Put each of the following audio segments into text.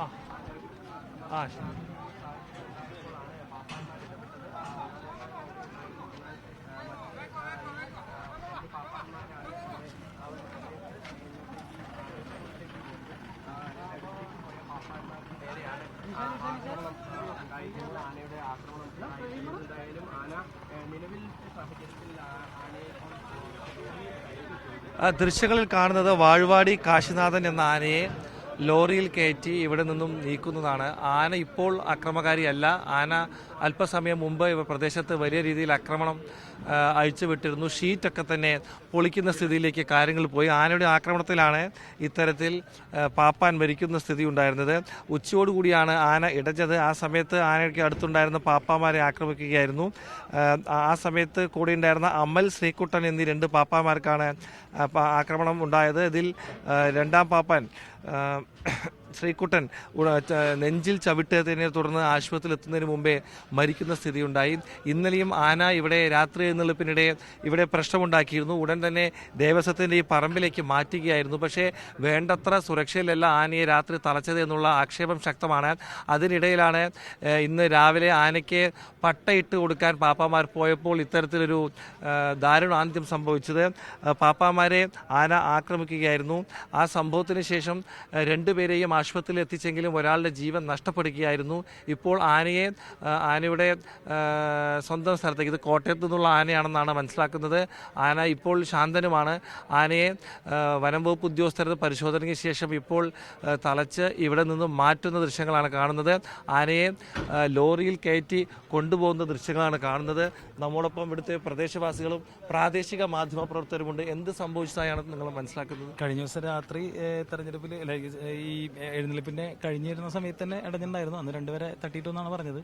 ആ ആ ശരി. ആനയുടെ ആക്രമണം എന്തായാലും ആന നിലവിലത്തെ സാഹചര്യത്തിൽ ദൃശ്യങ്ങളിൽ കാണുന്നത് വാഴ്വാടി കാശിനാഥൻ എന്ന ആനയെ ലോറിയിൽ കയറ്റി ഇവിടെ നിന്നും നീക്കുന്നതാണ്. ആന ഇപ്പോൾ അക്രമകാരിയല്ല. ആന അല്പസമയം മുമ്പ് പ്രദേശത്ത് വലിയ രീതിയിൽ ആക്രമണം അഴിച്ചുവിട്ടിരുന്നു. ഷീറ്റൊക്കെ തന്നെ പൊളിക്കുന്ന സ്ഥിതിയിലേക്ക് കാര്യങ്ങൾ പോയി. ആനയുടെ ആക്രമണത്തിലാണ് ഇത്തരത്തിൽ പാപ്പാൻ മരിക്കുന്ന സ്ഥിതി ഉണ്ടായിരുന്നത്. ഉച്ചയോടുകൂടിയാണ് ആന ഇടഞ്ഞത്. ആ സമയത്ത് ആനയ്ക്ക് അടുത്തുണ്ടായിരുന്ന പാപ്പാമാരെ ആക്രമിക്കുകയായിരുന്നു. ആ സമയത്ത് കൂടെ ഉണ്ടായിരുന്ന അമൽ, ശ്രീകുട്ടൻ എന്നീ 2 പാപ്പാമാർക്കാണ് ആക്രമണം ഉണ്ടായത്. ഇതിൽ രണ്ടാം പാപ്പാൻ ശ്രീകുട്ടൻ നെഞ്ചിൽ ചവിട്ടതിനെ തുടർന്ന് ആശുപത്രിയിൽ എത്തുന്നതിന് മുമ്പേ മരിക്കുന്ന സ്ഥിതിയുണ്ടായി. ഇന്നലെയും ആന ഇവിടെ രാത്രി എഴുന്നള്ളിപ്പിനിടെ ഇവിടെ പ്രശ്നമുണ്ടാക്കിയിരുന്നു. ഉടൻ തന്നെ ദേവസ്വത്തിൻ്റെ ഈ പറമ്പിലേക്ക് മാറ്റുകയായിരുന്നു. പക്ഷേ വേണ്ടത്ര സുരക്ഷയിലല്ല ആനയെ രാത്രി തളച്ചത് എന്നുള്ള ആക്ഷേപം ശക്തമാണ്. അതിനിടയിലാണ് ഇന്ന് രാവിലെ ആനയ്ക്ക് പട്ടയിട്ട് കൊടുക്കാൻ പാപ്പാമാർ പോയപ്പോൾ ഇത്തരത്തിലൊരു ദാരുണാന്ത്യം സംഭവിച്ചത്. പാപ്പാമാരെ ആന ആക്രമിക്കുകയായിരുന്നു. ആ സംഭവത്തിന് ശേഷം 2 പേരെയും ആശുപത്രിയിൽ എത്തിച്ചെങ്കിലും ഒരാളുടെ ജീവൻ നഷ്ടപ്പെടുകയായിരുന്നു. ഇപ്പോൾ ആനയുടെ സ്വന്തം സ്ഥലത്തേക്ക്, ഇത് കോട്ടയത്തു നിന്നുള്ള ആനയാണെന്നാണ് മനസ്സിലാക്കുന്നത്. ആന ഇപ്പോൾ ശാന്തനുമാണ്. ആനയെ വനം വകുപ്പ് ഉദ്യോഗസ്ഥരുടെ പരിശോധനയ്ക്ക് ശേഷം ഇപ്പോൾ തളച്ച് ഇവിടെ നിന്നും മാറ്റുന്ന ദൃശ്യങ്ങളാണ് കാണുന്നത്. ആനയെ ലോറിയിൽ കയറ്റി കൊണ്ടുപോകുന്ന ദൃശ്യങ്ങളാണ് കാണുന്നത്. നമ്മോടൊപ്പം ഇവിടുത്തെ പ്രദേശവാസികളും പ്രാദേശിക മാധ്യമ പ്രവർത്തകരുമുണ്ട്. എന്ത് സംഭവിച്ചതായാണ് നിങ്ങൾ മനസ്സിലാക്കുന്നത്? കഴിഞ്ഞ ദിവസം രാത്രി തെരഞ്ഞെടുപ്പിൽ ഈ എഴുന്നള്ളിപ്പിന്റെ കഴിഞ്ഞിരുന്ന സമയത്ത് തന്നെ ഇടഞ്ഞിട്ടുണ്ടായിരുന്നു. അന്ന് 2 പേരെ തട്ടിയിട്ടെന്നാണ് പറഞ്ഞത്.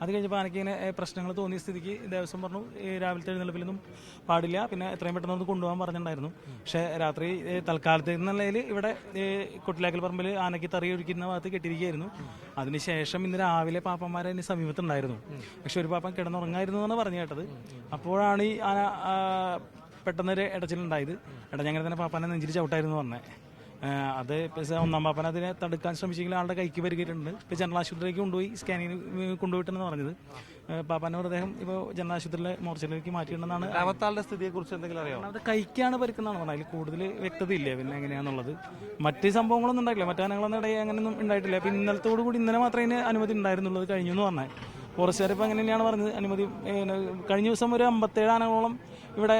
അത് കഴിഞ്ഞപ്പോൾ ആനയ്ക്ക് ഇങ്ങനെ പ്രശ്നങ്ങൾ തോന്നിയ സ്ഥിതിക്ക് ദേവസ്വം പറഞ്ഞു രാവിലത്തെ എഴുന്നള്ളിപ്പിലൊന്നും പാടില്ല, പിന്നെ എത്രയും പെട്ടെന്ന് ഒന്ന് കൊണ്ടുപോകാൻ പറഞ്ഞിട്ടുണ്ടായിരുന്നു. പക്ഷേ രാത്രി തൽക്കാലത്ത് നിലയിൽ ഇവിടെ കൊട്ടിലാക്കൽ പറമ്പിൽ ആനയ്ക്ക് തറിയൊഴിക്കുന്ന ഭാഗത്ത് കെട്ടിയിരിക്കുകയായിരുന്നു. അതിനുശേഷം ഇന്ന് രാവിലെ പാപ്പന്മാരെ അതിന് സമീപത്തുണ്ടായിരുന്നു. പക്ഷെ ഒരു പാപ്പൻ കിടന്നുറങ്ങായിരുന്നു എന്നാണ് പറഞ്ഞു കേട്ടത്. അപ്പോഴാണ് ഈ ആന പെട്ടെന്നൊരു ഇടച്ചിലുണ്ടായത്. ഇടഞ്ഞങ്ങനെ തന്നെ പാപ്പാനെ നെഞ്ചിൽ ചവിട്ടായിരുന്നു പറഞ്ഞത്. അത് ഒന്നാം പാപ്പൻ അതിനെ തടുക്കാൻ ശ്രമിച്ചെങ്കിൽ ആളുടെ കൈക്ക് പരിക്കേറ്റിട്ടുണ്ട്. ഇപ്പോൾ ജനറൽ ആശുപത്രിയിലേക്ക് കൊണ്ടുപോയി സ്കാനിങ്ങിന് കൊണ്ടുപോയിട്ടെന്ന് പറഞ്ഞത്. പാപ്പാന്റെ മൃതദേഹം ഇപ്പോൾ ജനറൽ ആശുപത്രിയിലെ മോർച്ചറിലേക്ക് മാറ്റിയിട്ടുണ്ടെന്നാണ്. രണ്ടാമത്താളുടെ സ്ഥിതിയെക്കുറിച്ച് എന്തെങ്കിലും അറിയാമോ? അത് കൈക്കാണ് പരിക്കുന്നതാണ് പറഞ്ഞത്. അതിൽ കൂടുതൽ വ്യക്തതയില്ല പിന്നെ എങ്ങനെയാണെന്നുള്ളത്. മറ്റ് സംഭവങ്ങളൊന്നും ഉണ്ടായിട്ടില്ല, മറ്റാനങ്ങളൊന്നും ഇടയിൽ അങ്ങനെയൊന്നും ഉണ്ടായിട്ടില്ല. അപ്പോൾ ഇന്നലത്തോടു കൂടി ഇന്നലെ മാത്രമേ ഇതിന് അനുമതി ഉണ്ടായിരുന്നുള്ളത്. കഴിഞ്ഞു എന്ന് പറഞ്ഞത് ഫോറസ്റ്റുകാർ ഇപ്പോൾ അങ്ങനെ തന്നെയാണ് പറഞ്ഞത്. അനുമതി കഴിഞ്ഞ ദിവസം ഒരു 57 ആനകളോളം ഇവിടെ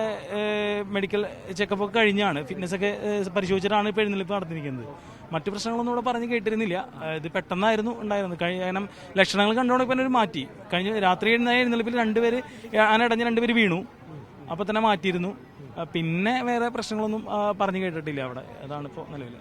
മെഡിക്കൽ ചെക്കപ്പ് ഒക്കെ കഴിഞ്ഞാണ്, ഫിറ്റ്നസ് ഒക്കെ പരിശോധിച്ചിട്ടാണ് ഇപ്പോൾ എഴുന്നള്ളിപ്പ് നടത്തിയിരിക്കുന്നത്. മറ്റു പ്രശ്നങ്ങളൊന്നും ഇവിടെ പറഞ്ഞ് കേട്ടിരുന്നില്ല. ഇത് പെട്ടെന്നായിരുന്നു ഉണ്ടായിരുന്നത്. കാരണം ലക്ഷണങ്ങൾ കണ്ടുകൊണ്ട് ഇപ്പം ഒരു മാറ്റി. കഴിഞ്ഞ രാത്രി എഴുന്നള്ളിപ്പിൽ 2 പേര് ആന ഇടഞ്ഞ് 2 പേര് വീണു. അപ്പോൾ തന്നെ മാറ്റിയിരുന്നു. പിന്നെ വേറെ പ്രശ്നങ്ങളൊന്നും പറഞ്ഞു കേട്ടിട്ടില്ല അവിടെ. അതാണ് ഇപ്പോൾ നിലവിൽ.